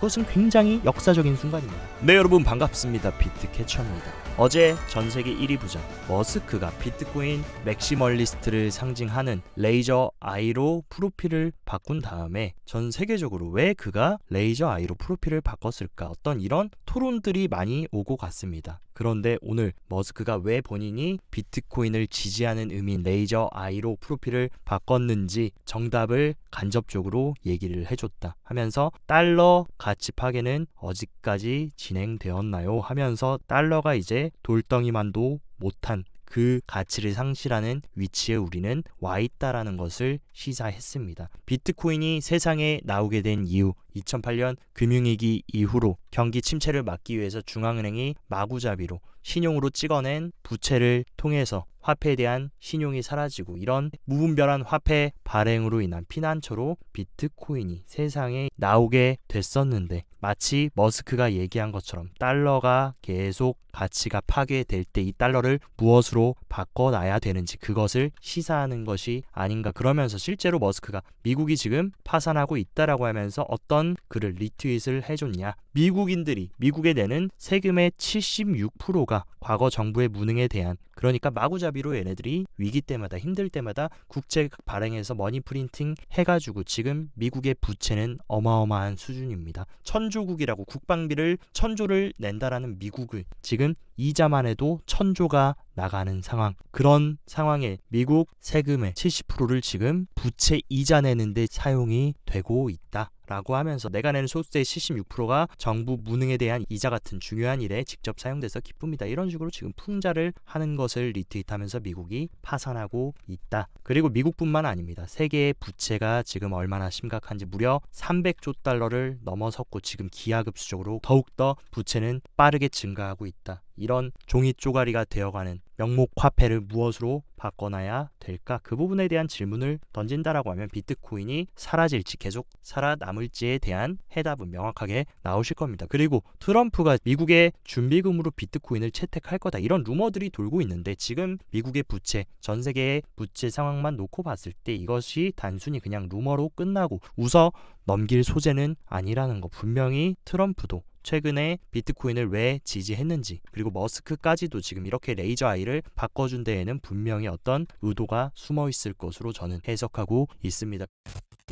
이것은 굉장히 역사적인 순간입니다. 네, 여러분 반갑습니다. 비트캐쳐입니다. 어제 전세계 1위 부자 머스크가 비트코인 맥시멀리스트를 상징하는 레이저 아이로 프로필을 바꾼 다음에 전 세계적으로 왜 그가 레이저 아이로 프로필을 바꿨을까, 어떤 이런 토론들이 많이 오고 갔습니다. 그런데 오늘 머스크가 왜 본인이 비트코인을 지지하는 의미인 레이저 아이로 프로필을 바꿨는지 정답을 간접적으로 얘기를 해줬다 하면서 달러 가치 파괴는 어디까지 진행되었나요 하면서 달러가 이제 돌덩이만도 못한 그 가치를 상실하는 위치에 우리는 와 있다라는 것을 시사했습니다. 비트코인이 세상에 나오게 된 이유, 2008년 금융위기 이후로 경기 침체를 막기 위해서 중앙은행이 마구잡이로 신용으로 찍어낸 부채를 통해서 화폐에 대한 신용이 사라지고, 이런 무분별한 화폐 발행으로 인한 피난처로 비트코인이 세상에 나오게 됐었는데, 마치 머스크가 얘기한 것처럼 달러가 계속 가치가 파괴될 때 이 달러를 무엇으로 바꿔놔야 되는지 그것을 시사하는 것이 아닌가. 그러면서 실제로 머스크가 미국이 지금 파산하고 있다라고 하면서 어떤 글을 리트윗을 해줬냐, 미국인들이 미국에 내는 세금의 76%가 과거 정부의 무능에 대한, 그러니까 마구잡이로 얘네들이 위기 때마다 힘들 때마다 국채 발행해서 머니 프린팅 해가지고 지금 미국의 부채는 어마어마한 수준입니다. 천조국이라고 국방비를 1000조를 낸다라는 미국을 지금 이자만 해도 1000조가 나가는 상황, 그런 상황에 미국 세금의 70%를 지금 부채 이자 내는데 사용이 되고 있다 라고 하면서 내가 내는 소득세의 76%가 정부 무능에 대한 이자 같은 중요한 일에 직접 사용돼서 기쁩니다. 이런 식으로 지금 풍자를 하는 것을 리트윗하면서 미국이 파산하고 있다. 그리고 미국뿐만 아닙니다. 세계의 부채가 지금 얼마나 심각한지 무려 300조 달러를 넘어섰고 지금 기하급수적으로 더욱더 부채는 빠르게 증가하고 있다. 이런 종이 쪼가리가 되어가는 명목 화폐를 무엇으로 바꿔놔야 될까? 그 부분에 대한 질문을 던진다라고 하면 비트코인이 사라질지 계속 살아남을지에 대한 해답은 명확하게 나오실 겁니다. 그리고 트럼프가 미국의 준비금으로 비트코인을 채택할 거다, 이런 루머들이 돌고 있는데, 지금 미국의 부채, 전 세계의 부채 상황만 놓고 봤을 때 이것이 단순히 그냥 루머로 끝나고 웃어 넘길 소재는 아니라는 거, 분명히 트럼프도 최근에 비트코인을 왜 지지했는지, 그리고 머스크까지도 지금 이렇게 레이저 아이를 바꿔준 데에는 분명히 어떤 의도가 숨어 있을 것으로 저는 해석하고 있습니다.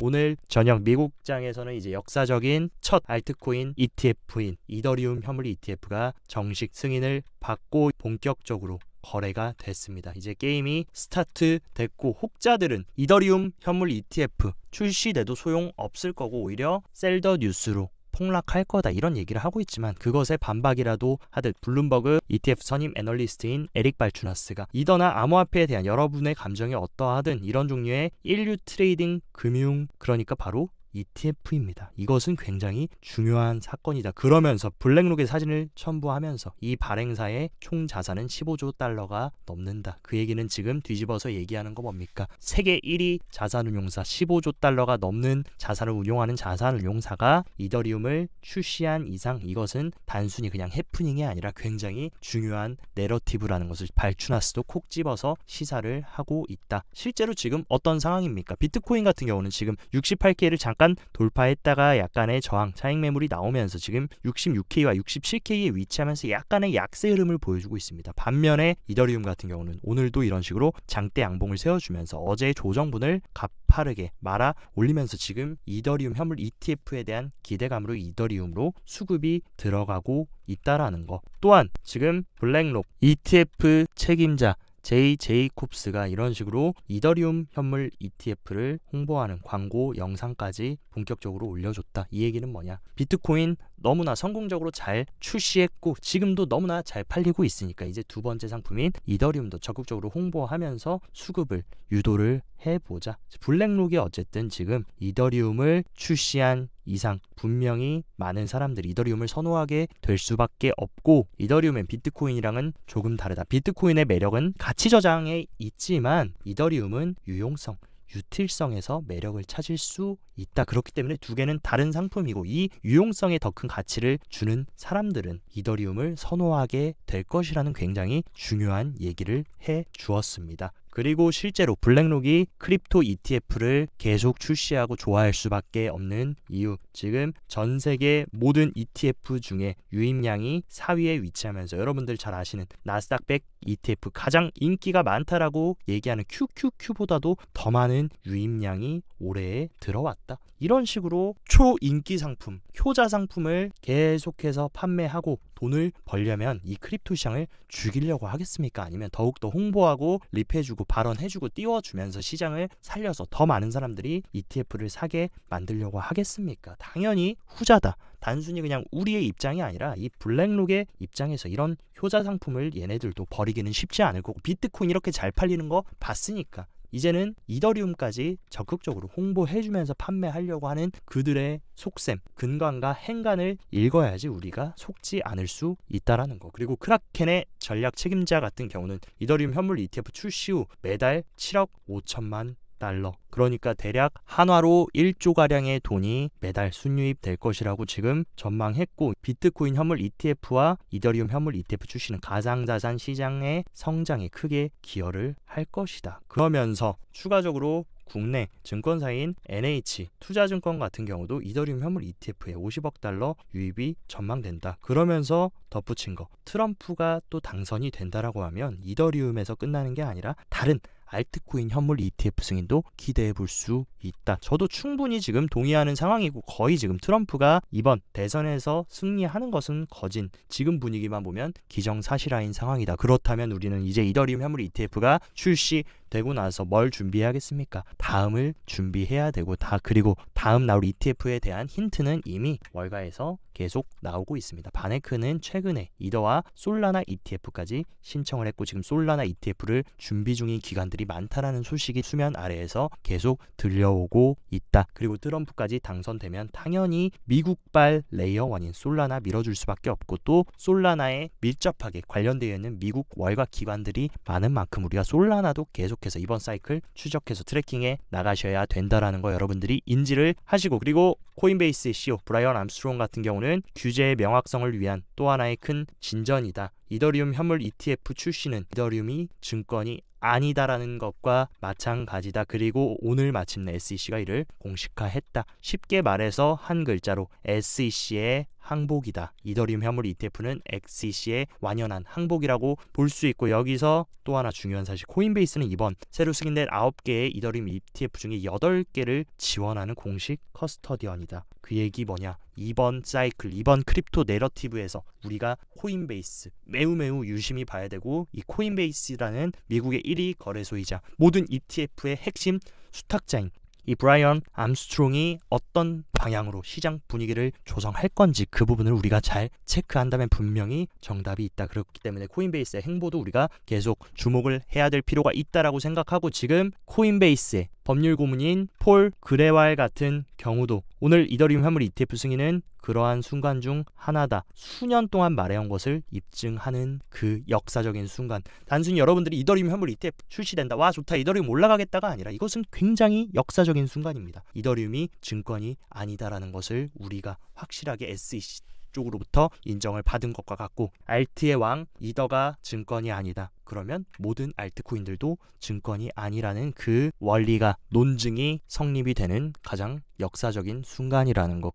오늘 저녁 미국장에서는 이제 역사적인 첫 알트코인 ETF인 이더리움 현물 ETF가 정식 승인을 받고 본격적으로 거래가 됐습니다. 이제 게임이 스타트 됐고, 혹자들은 이더리움 현물 ETF 출시돼도 소용 없을 거고 오히려 셀더 뉴스로 폭락할 거다, 이런 얘기를 하고 있지만, 그것에 반박이라도 하듯 블룸버그 ETF 선임 애널리스트인 에릭 발추나스가 이더나 암호화폐에 대한 여러분의 감정이 어떠하든 이런 종류의 인류 트레이딩 금융, 그러니까 바로 ETF입니다. 이것은 굉장히 중요한 사건이다. 그러면서 블랙록의 사진을 첨부하면서 이 발행사의 총 자산은 15조 달러가 넘는다. 그 얘기는 지금 뒤집어서 얘기하는 거 뭡니까? 세계 1위 자산운용사, 15조 달러가 넘는 자산을 운용하는 자산운용사가 이더리움을 출시한 이상 이것은 단순히 그냥 해프닝이 아니라 굉장히 중요한 내러티브라는 것을 발추나스도 콕 집어서 시사를 하고 있다. 실제로 지금 어떤 상황입니까? 비트코인 같은 경우는 지금 68K를 잠깐 돌파했다가 약간의 저항, 차익 매물이 나오면서 지금 66K와 67K에 위치하면서 약간의 약세 흐름을 보여주고 있습니다. 반면에 이더리움 같은 경우는 오늘도 이런 식으로 장대 양봉을 세워주면서 어제의 조정분을 가파르게 말아 올리면서 지금 이더리움 현물 ETF에 대한 기대감으로 이더리움으로 수급이 들어가고 있다라는 거. 또한 지금 블랙록 ETF 책임자 제이 제이콥스가 이런 식으로 이더리움 현물 ETF를 홍보하는 광고 영상까지 본격적으로 올려줬다. 이 얘기는 뭐냐? 비트코인 너무나 성공적으로 잘 출시했고 지금도 너무나 잘 팔리고 있으니까 이제 두 번째 상품인 이더리움도 적극적으로 홍보하면서 수급을 유도를 해보자. 블랙록이 어쨌든 지금 이더리움을 출시한 이상 분명히 많은 사람들이 이더리움을 선호하게 될 수밖에 없고, 이더리움엔 비트코인이랑은 조금 다르다. 비트코인의 매력은 가치 저장에 있지만 이더리움은 유용성, 유틸성에서 매력을 찾을 수 있다. 그렇기 때문에 두 개는 다른 상품이고 이 유용성에 더 큰 가치를 주는 사람들은 이더리움을 선호하게 될 것이라는 굉장히 중요한 얘기를 해 주었습니다. 그리고 실제로 블랙록이 크립토 ETF를 계속 출시하고 좋아할 수밖에 없는 이유, 지금 전 세계 모든 ETF 중에 유입량이 4위에 위치하면서 여러분들 잘 아시는 나스닥 100 ETF 가장 인기가 많다라고 얘기하는 QQQ보다도 더 많은 유입량이 올해에 들어왔다. 이런 식으로 초인기 상품, 효자 상품을 계속해서 판매하고 돈을 벌려면 이 크립토 시장을 죽이려고 하겠습니까? 아니면 더욱더 홍보하고 립해주고 발언해주고 띄워주면서 시장을 살려서 더 많은 사람들이 ETF를 사게 만들려고 하겠습니까? 당연히 후자다. 단순히 그냥 우리의 입장이 아니라 이 블랙록의 입장에서 이런 효자 상품을 얘네들도 버리기는 쉽지 않을 거고, 비트코인 이렇게 잘 팔리는 거 봤으니까 이제는 이더리움까지 적극적으로 홍보해주면서 판매하려고 하는 그들의 속셈, 근간과 행간을 읽어야지 우리가 속지 않을 수 있다라는 거. 그리고 크라켄의 전략 책임자 같은 경우는 이더리움 현물 ETF 출시 후 매달 7억 5천만 달러, 그러니까 대략 한화로 1조가량의 돈이 매달 순유입 될 것이라고 지금 전망했고, 비트코인 현물 ETF와 이더리움 현물 ETF 출시는 가상자산 시장의 성장에 크게 기여를 할 것이다. 그러면서 추가적으로 국내 증권사인 NH 투자증권 같은 경우도 이더리움 현물 ETF에 50억 달러 유입이 전망된다. 그러면서 덧붙인 거, 트럼프가 또 당선이 된다라고 하면 이더리움에서 끝나는 게 아니라 다른 알트코인 현물 ETF 승인도 기대해 볼 수 있다. 저도 충분히 지금 동의하는 상황이고, 거의 지금 트럼프가 이번 대선에서 승리하는 것은 거진, 지금 분위기만 보면 기정사실화인 상황이다. 그렇다면 우리는 이제 이더리움 현물 ETF가 출시되고 나서 뭘 준비해야겠습니까? 다음을 준비해야 되고, 그리고 다음 나올 ETF에 대한 힌트는 이미 월가에서 계속 나오고 있습니다. 바네크는 최근에 이더와 솔라나 ETF까지 신청을 했고, 지금 솔라나 ETF를 준비 중인 기관들이 많다라는 소식이 수면 아래에서 계속 들려오고 있다. 그리고 트럼프까지 당선되면 당연히 미국발 레이어 1인 솔라나 밀어줄 수밖에 없고, 또 솔라나에 밀접하게 관련되어 있는 미국 월가 기관들이 많은 만큼 우리가 솔라나도 계속해서 이번 사이클 추적해서 트래킹해 나가셔야 된다라는 거 여러분들이 인지를 하시고, 그리고 코인베이스 CEO 브라이언 암스트롱 같은 경우는 규제의 명확성을 위한 또 하나의 큰 진전이다. 이더리움 현물 ETF 출시는 이더리움이 증권이 아니다라는 것과 마찬가지다. 그리고 오늘 마침내 SEC가 이를 공식화했다. 쉽게 말해서 한 글자로 SEC의 항복이다. 이더리움 현물 ETF는 SEC의 완연한 항복이라고 볼 수 있고, 여기서 또 하나 중요한 사실, 코인베이스는 이번 새로 승인된 9개의 이더리움 ETF 중에 8개를 지원하는 공식 커스터디언이다. 그 얘기 뭐냐? 이번 사이클, 이번 크립토 내러티브에서 우리가 코인베이스 매우 유심히 봐야 되고, 이 코인베이스라는 미국의 1위 거래소이자 모든 ETF의 핵심 수탁자인 이 브라이언 암스트롱이 어떤 방향으로 시장 분위기를 조성할 건지, 그 부분을 우리가 잘 체크한다면 분명히 정답이 있다. 그렇기 때문에 코인베이스의 행보도 우리가 계속 주목을 해야 될 필요가 있다라고 생각하고, 지금 코인베이스의 법률 고문인 폴 그레왈 같은 경우도 오늘 이더리움 현물 ETF 승인은 그러한 순간 중 하나다. 수년 동안 말해온 것을 입증하는 그 역사적인 순간. 단순히 여러분들이 이더리움 현물 ETF 출시된다, 와 좋다, 이더리움 올라가겠다가 아니라 이것은 굉장히 역사적인 순간입니다. 이더리움이 증권이 아니다라는 것을 우리가 확실하게 SEC 쪽으로부터 인정을 받은 것과 같고, 알트의 왕 이더가 증권이 아니다. 그러면 모든 알트코인들도 증권이 아니라는 그 원리가, 논증이 성립이 되는 가장 역사적인 순간이라는 것.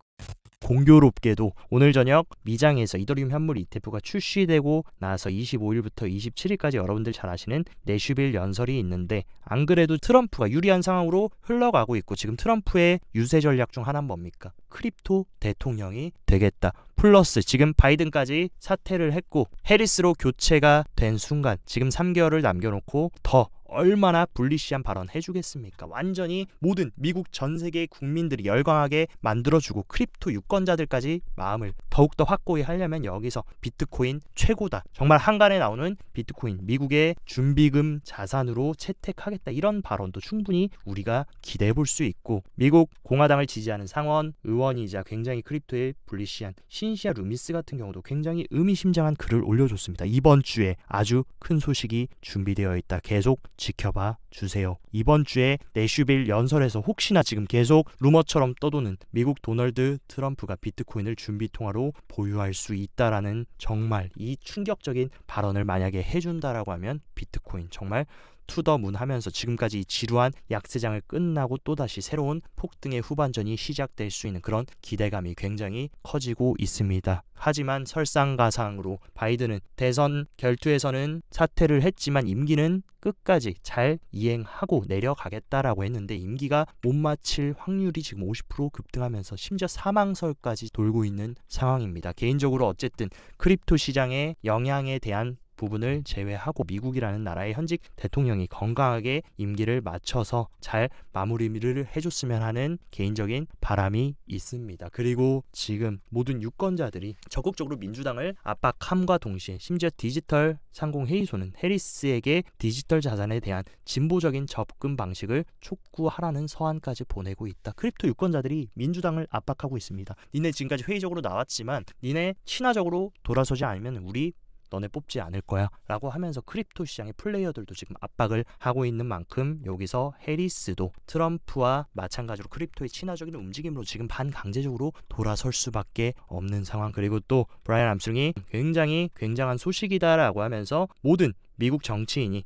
공교롭게도 오늘 저녁 미장에서 이더리움 현물 ETF가 출시되고 나서 25일부터 27일까지 여러분들 잘 아시는 내슈빌 연설이 있는데, 안 그래도 트럼프가 유리한 상황으로 흘러가고 있고, 지금 트럼프의 유세 전략 중 하나는 뭡니까? 크립토 대통령이 되겠다. 플러스 지금 바이든까지 사퇴를 했고 해리스로 교체가 된 순간 지금 3개월을 남겨놓고 더 얼마나 불리시한 발언 해주겠습니까? 완전히 모든 미국 전 세계의 국민들이 열광하게 만들어주고, 크립토 유권자들까지 마음을 더욱더 확고히 하려면 여기서 비트코인 최고다, 정말 한간에 나오는 비트코인 미국의 준비금 자산으로 채택하겠다, 이런 발언도 충분히 우리가 기대해 볼 수 있고, 미국 공화당을 지지하는 상원 의원이자 굉장히 크립토에 불리시한 신시아 루미스 같은 경우도 굉장히 의미심장한 글을 올려줬습니다. 이번 주에 아주 큰 소식이 준비되어 있다. 계속 지켜봐 주세요. 이번 주에 내슈빌 연설에서 혹시나 지금 계속 루머처럼 떠도는 미국 도널드 트럼프가 비트코인을 준비 통화로 보유할 수 있다라는 정말 이 충격적인 발언을 만약에 해준다라고 하면 비트코인 정말 투더문 하면서 지금까지 이 지루한 약세장을 끝나고 또다시 새로운 폭등의 후반전이 시작될 수 있는 그런 기대감이 굉장히 커지고 있습니다. 하지만 설상가상으로 바이든은 대선 결투에서는 사퇴를 했지만 임기는 끝까지 잘 이행하고 내려가겠다라고 했는데 임기가 못 마칠 확률이 지금 50% 급등하면서 심지어 사망설까지 돌고 있는 상황입니다. 개인적으로 어쨌든 크립토 시장의 영향에 대한 부분을 제외하고 미국이라는 나라의 현직 대통령이 건강하게 임기를 마쳐서 잘 마무리를 해줬으면 하는 개인적인 바람이 있습니다. 그리고 지금 모든 유권자들이 적극적으로 민주당을 압박함과 동시에 심지어 디지털 상공회의소는 해리스에게 디지털 자산에 대한 진보적인 접근 방식을 촉구하라는 서한까지 보내고 있다. 크립토 유권자들이 민주당을 압박하고 있습니다. 니네 지금까지 회의적으로 나왔지만 니네 친화적으로 돌아서지 않으면 우리 너네 뽑지 않을 거야 라고 하면서 크립토 시장의 플레이어들도 지금 압박을 하고 있는 만큼 여기서 해리스도 트럼프와 마찬가지로 크립토의 친화적인 움직임으로 지금 반강제적으로 돌아설 수밖에 없는 상황. 그리고 또 브라이언 암스트롱이 굉장히 굉장한 소식이다라고 하면서 모든 미국 정치인이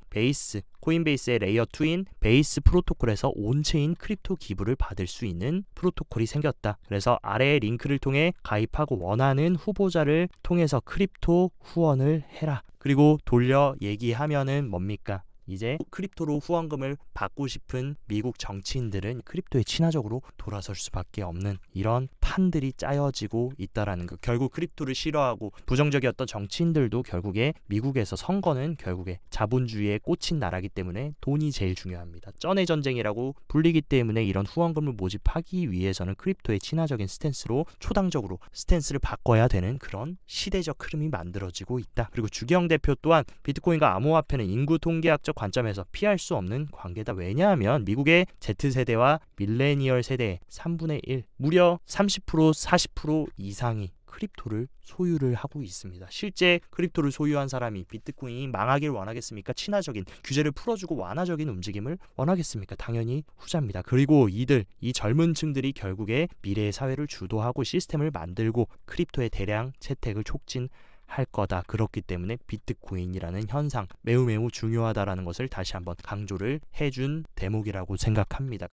코인베이스의 레이어 2인 베이스 프로토콜에서 온체인 크립토 기부를 받을 수 있는 프로토콜이 생겼다. 그래서 아래의 링크를 통해 가입하고 원하는 후보자를 통해서 크립토 후원을 해라. 그리고 돌려 얘기하면은 뭡니까? 이제 크립토로 후원금을 받고 싶은 미국 정치인들은 크립토에 친화적으로 돌아설 수밖에 없는 이런 판들이 짜여지고 있다라는 것. 결국 크립토를 싫어하고 부정적이었던 정치인들도 결국에 미국에서 선거는 결국에 자본주의에 꽂힌 나라기 때문에 돈이 제일 중요합니다. 쩐의 전쟁이라고 불리기 때문에 이런 후원금을 모집하기 위해서는 크립토의 친화적인 스탠스로 초당적으로 스탠스를 바꿔야 되는 그런 시대적 흐름이 만들어지고 있다. 그리고 주기영 대표 또한 비트코인과 암호화폐는 인구 통계학적 관점에서 피할 수 없는 관계다. 왜냐하면 미국의 Z세대와 밀레니얼 세대의 3분의 1, 무려 30% 40% 이상이 크립토를 소유를 하고 있습니다. 실제 크립토를 소유한 사람이 비트코인이 망하길 원하겠습니까? 친화적인 규제를 풀어주고 완화적인 움직임을 원하겠습니까? 당연히 후자입니다. 그리고 이 젊은 층들이 결국에 미래의 사회를 주도하고 시스템을 만들고 크립토의 대량 채택을 촉진할 거다. 그렇기 때문에 비트코인이라는 현상 매우 중요하다라는 것을 다시 한번 강조를 해준 대목이라고 생각합니다.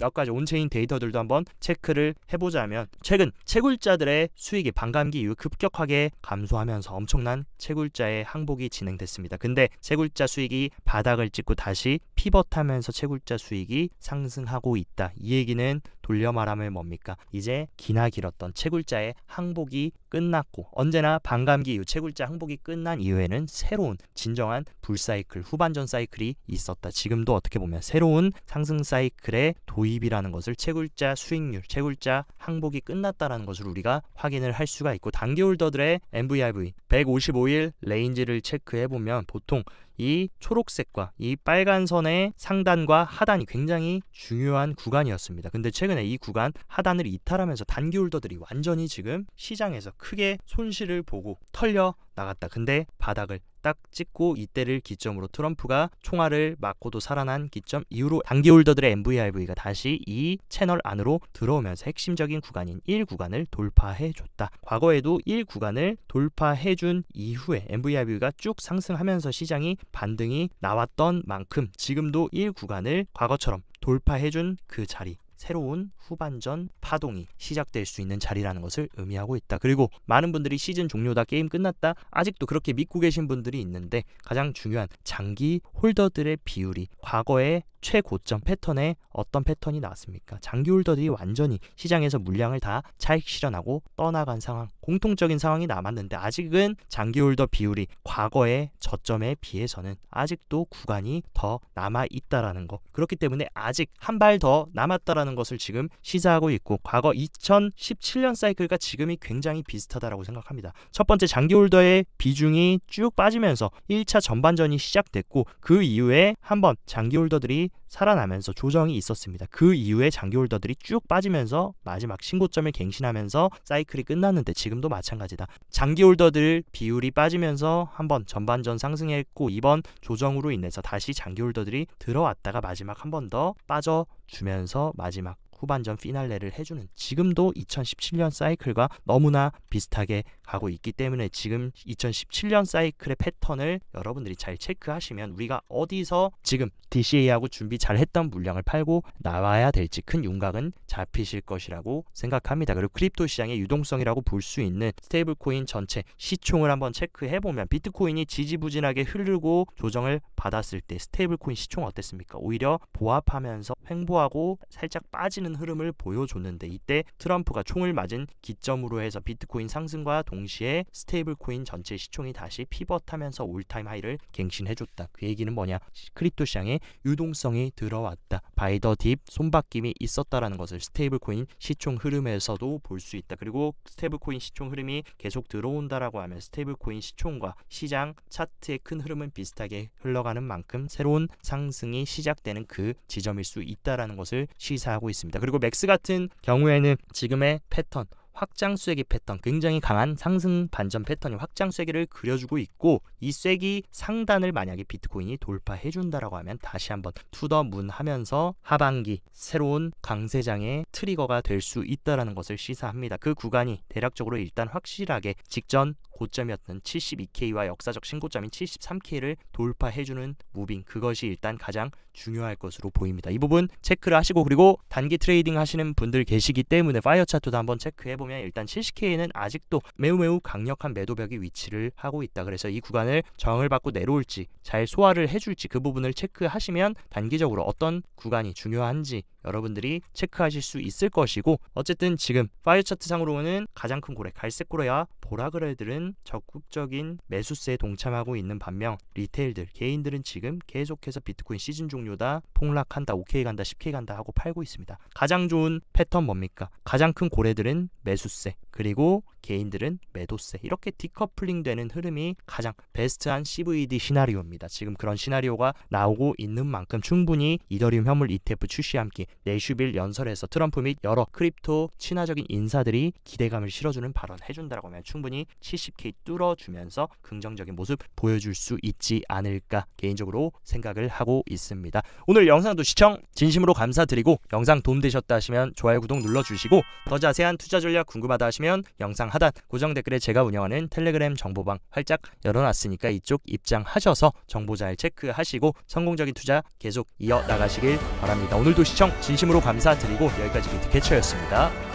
몇 가지 온체인 데이터들도 한번 체크를 해보자면 최근 채굴자들의 수익이 반감기 이후 급격하게 감소하면서 엄청난 채굴자의 항복이 진행됐습니다. 근데 채굴자 수익이 바닥을 찍고 다시 피벗하면서 채굴자 수익이 상승하고 있다. 이 얘기는 돌려 말하면 뭡니까? 이제 기나 길었던 채굴자의 항복이 끝났고 언제나 반감기 이후 채굴자 항복이 끝난 이후에는 새로운 진정한 불사이클, 후반전 사이클이 있었다. 지금도 어떻게 보면 새로운 상승 사이클의 도입이라는 것을 채굴자 수익률, 채굴자 항복이 끝났다라는 것을 우리가 확인을 할 수가 있고 단기 홀더들의 MVRV 155일 레인지를 체크해보면 보통 이 초록색과 이 빨간 선의 상단과 하단이 굉장히 중요한 구간이었습니다. 근데 최근에 이 구간 하단을 이탈하면서 단기 홀더들이 완전히 지금 시장에서 크게 손실을 보고 털려 나갔다. 근데 바닥을 딱 찍고 이때를 기점으로 트럼프가 총알을 맞고도 살아난 기점 이후로 단기 홀더들의 MVRV가 다시 이 채널 안으로 들어오면서 핵심적인 구간인 1구간을 돌파해줬다. 과거에도 1구간을 돌파해준 이후에 MVRV가 쭉 상승하면서 시장이 반등이 나왔던 만큼 지금도 1구간을 과거처럼 돌파해준 그 자리, 새로운 후반전 파동이 시작될 수 있는 자리라는 것을 의미하고 있다. 그리고 많은 분들이 시즌 종료다, 게임 끝났다, 아직도 그렇게 믿고 계신 분들이 있는데 가장 중요한 장기 홀더들의 비율이 과거의 최고점 패턴에 어떤 패턴이 나왔습니까? 장기 홀더들이 완전히 시장에서 물량을 다 차익 실현하고 떠나간 상황, 공통적인 상황이 남았는데 아직은 장기 홀더 비율이 과거의 저점에 비해서는 아직도 구간이 더 남아있다라는 거. 그렇기 때문에 아직 한 발 더 남았다라는 것을 지금 시사하고 있고 과거 2017년 사이클과 지금이 굉장히 비슷하다라고 생각합니다. 첫 번째 장기 홀더의 비중이 쭉 빠지면서 1차 전반전이 시작됐고 그 이후에 한번 장기 홀더들이 다시 살아나면서 조정이 있었습니다. 그 이후에 장기 홀더들이 쭉 빠지면서 마지막 신고점을 갱신하면서 사이클이 끝났는데 지금도 마찬가지다. 장기 홀더들 비율이 빠지면서 한번 전반전 상승했고 이번 조정으로 인해서 다시 장기 홀더들이 들어왔다가 마지막 한 번 더 빠져주면서 마지막 후반전 피날레를 해주는, 지금도 2017년 사이클과 너무나 비슷하게 가고 있기 때문에 지금 2017년 사이클의 패턴을 여러분들이 잘 체크하시면 우리가 어디서 지금 DCA하고 준비 잘 했던 물량을 팔고 나와야 될지 큰 윤곽은 잡히실 것이라고 생각합니다. 그리고 크립토 시장의 유동성이라고 볼 수 있는 스테이블 코인 전체 시총을 한번 체크해보면 비트코인이 지지부진하게 흐르고 조정을 받았을 때 스테이블 코인 시총 어땠습니까? 오히려 보합하면서 횡보하고 살짝 빠지는 흐름을 보여줬는데, 이때 트럼프가 총을 맞은 기점으로 해서 비트코인 상승과 동시에 스테이블 코인 전체 시총이 다시 피벗하면서 올타임 하이를 갱신해줬다. 그 얘기는 뭐냐? 크립토 시장에 유동성이 들어왔다. 바이 더 딥 손바뀜이 있었다라는 것을 스테이블 코인 시총 흐름에서도 볼 수 있다. 그리고 스테이블 코인 시총 흐름이 계속 들어온다라고 하면 스테이블 코인 시총과 시장 차트의 큰 흐름은 비슷하게 흘러가는 만큼 새로운 상승이 시작되는 그 지점일 수 있다라는 것을 시사하고 있습니다. 그리고 맥스 같은 경우에는 지금의 패턴, 확장 쐐기 패턴, 굉장히 강한 상승 반전 패턴이 확장 쐐기를 그려주고 있고, 이 쐐기 상단을 만약에 비트코인이 돌파해준다라고 하면 다시 한번 투더문 하면서 하반기 새로운 강세장의 트리거가 될 수 있다라는 것을 시사합니다. 그 구간이 대략적으로 일단 확실하게 직전 고점이었던 72K와 역사적 신고점인 73K를 돌파해주는 무빙, 그것이 일단 가장 중요할 것으로 보입니다. 이 부분 체크를 하시고, 그리고 단기 트레이딩 하시는 분들 계시기 때문에 파이어 차트도 한번 체크해보면 일단 70K는 아직도 매우 강력한 매도벽이 위치를 하고 있다. 그래서 이 구간을 저항을 받고 내려올지 잘 소화를 해줄지 그 부분을 체크하시면 단기적으로 어떤 구간이 중요한지 여러분들이 체크하실 수 있을 것이고, 어쨌든 지금 파이어 차트 상으로는 가장 큰 고래 갈색 고래와 보라 고래들은 적극적인 매수세에 동참하고 있는 반면 리테일들, 개인들은 지금 계속해서 비트코인 시즌 종료다, 폭락한다, 5K 간다, 10K 간다 하고 팔고 있습니다. 가장 좋은 패턴 뭡니까? 가장 큰 고래들은 매수세, 그리고 개인들은 매도세, 이렇게 디커플링 되는 흐름이 가장 베스트한 CVD 시나리오입니다. 지금 그런 시나리오가 나오고 있는 만큼 충분히 이더리움 현물 ETF 출시와 함께 내슈빌 연설에서 트럼프 및 여러 크립토 친화적인 인사들이 기대감을 실어주는 발언 해준다고 하면 충분히 70K 뚫어주면서 긍정적인 모습 보여줄 수 있지 않을까 개인적으로 생각을 하고 있습니다. 오늘 영상도 시청 진심으로 감사드리고, 영상 도움되셨다 하시면 좋아요, 구독 눌러주시고, 더 자세한 투자 전략 궁금하다 하시면 영상 하단 고정 댓글에 제가 운영하는 텔레그램 정보방 활짝 열어놨으니까 이쪽 입장하셔서 정보 잘 체크하시고 성공적인 투자 계속 이어나가시길 바랍니다. 오늘도 시청 진심으로 감사드리고 여기까지 비트캐쳐였습니다.